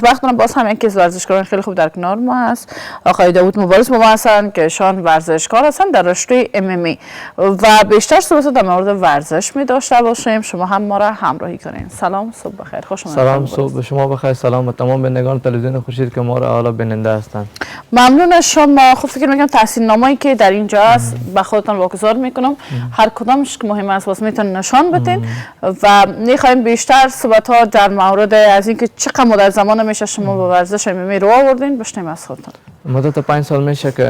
وقتنا باز هم یکی از ورزشکاران خیلی خوب در کنار ما هست، آقای داوود مبارز با ما هستن که شان ورزشکار هستن در رشته MMA و بیشتر صحبت در مورد ورزش می داشته باشیم. شما هم ما را همراهی کنین. سلام، صبح بخیر، خوش آمدید. سلام، صبح به شما بخیر. سلام به تمام بینندگان تلویزیون خورشید که ما را حالا بیننده هستند. ممنون از شما. خب فکر میکنم تحصیل نامه‌ای که در اینجا است به خودتان واگذار میکنم، هر کدامش که مهم است واسه میتونن نشان بدین و میخوایم بیشتر صحبت ها در مورد از اینکه چقدر مدت زمان میشه شما با ورزش MMA رو آوردین بشنویم از خودتان. مدت 5 سال میشه که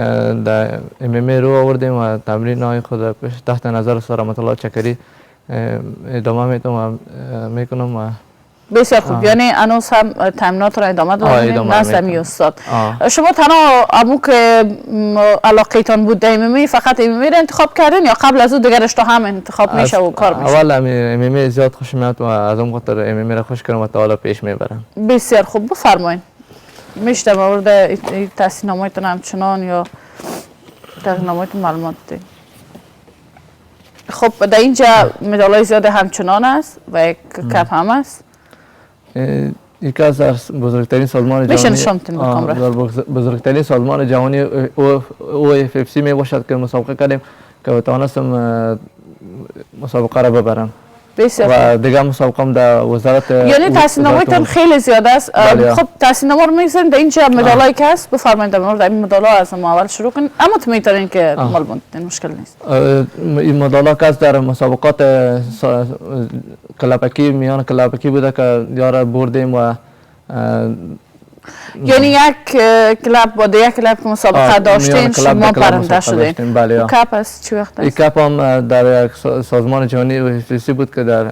در MMA رو آوردیم و تمرین های خود تحت نظر استاد رحمت الله چکری ادامه میکنم و بسیار خوب. یعنی هنوز هم تمرینات را ادامه دادیم نزد می استاد. شما تنها امو که علاقه تان بود در MMA فقط MMA را انتخاب کردین یا قبل از او دیگر رشته هم انتخاب میشه و کار میشه؟ اول MMA زیاد خوش میاد و از اون خاطر MMA را خوش کردم و تا حالا پیش میبرم. بسیار خوب، بفرمایید. میشه در مورد تحصیل نامه‌تون همچنان یا تحصیل نامه‌تون معلومات بدین؟ خب در اینجا مدال‌های زیاد همچنان است و یک کپ هم است. یکی از بزرگترین سازمان جهانی بزرگترین سازمان جهانی OFFC می باشد که مسابقه کردیم که توانستم مسابقه را ببرم. و دیگه مسابقه هم در وزارت یعنی تحصیل نامه‌تون خیلی زیاده است. خب تحصیل نامه رو می‌گذاریم در اینجا مدالایی که هست بفرمایید در مورد این مدال‌ها از اول شروع کنید. اما تو می‌تونین که معلومات بدین، مشکل نیست. این مدال‌ها که در مسابقات کلپکی میان کلپکی بوده که یارا بردیم و یعنی یک کلاب با دیگه کلاب که مسابقه داشتین شما برنده شدین. بله. کپ است چی وقت است؟ این کپ هم در یک سازمان جهانی OFFC بود که در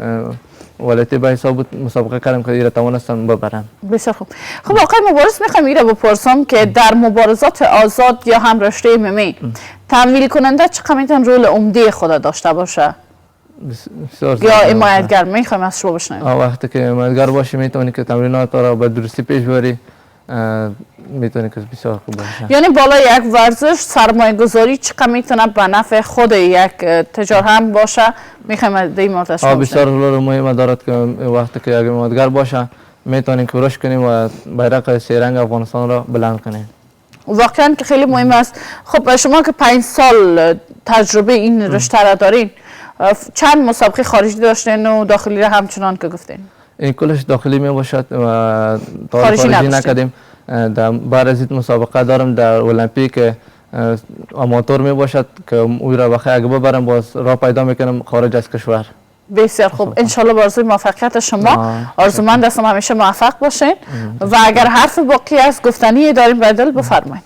ولایت به حساب بود مسابقه کردم که ایره توانستم ببرم. بسیار خوب. خب آقای مبارز میخوام ایره بپرسم که در مبارزات آزاد یا هم رشته MMA تمویل کننده چقدر میتونه رول عمده خود داشته باشه؟ یا حمایتگر؟ میخوایم از شما بشنویم. وقتی که حمایتگر باشی میتونی که تمرینات را به درستی پیش ببری، میتونه که بسیار خوب باشه. یعنی بالای یک ورزش سرمایه گذاری چقدر میتونه به نفع خود یک تجار هم باشه؟ میخوایم در این مورد از شما بسیار رول مهم دارد که وقتی که یک حمایتگر باشه میتونیم که رشد کنیم و بیرق سه رنگ افغانستان را بلند کنیم. واقعا که خیلی مهم است. خب شما که 5 سال تجربه این رشته را دارین، چند مسابقه خارجی داشتین و داخلی را همچنان که گفتین؟ این کلش داخلی می باشد و خارجی نکردیم. در بعد از این مسابقه دارم در المپیک آماتور می باشد که او را بخیر اگه ببرم باز راه پیدا میکنم خارج از کشور. بسیار خوب. انشالله با آرزوی موفقیت شما آرزومند هستم همیشه موفق باشین و اگر حرف باقی است گفتنی داریم بدل بفرمایید.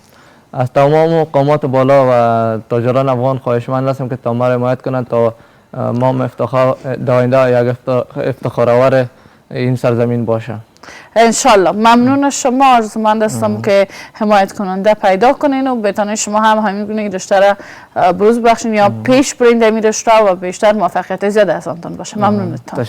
از تمام مقامات بالا و تاجران افغان خواهشمند هستم که تا ما را حمایت کنند تا ما افتخار داینده یک افتخارآور این سرزمین باشه. انشالله. ممنون از شما. آرزومند هستم که حمایت کننده پیدا کنین و بتانید شما هم همین گونه رشته را بروز بخشین یا پیش برین در این رشته و بیشتر موفقیت زیاد از آنتان باشه. ممنونتان.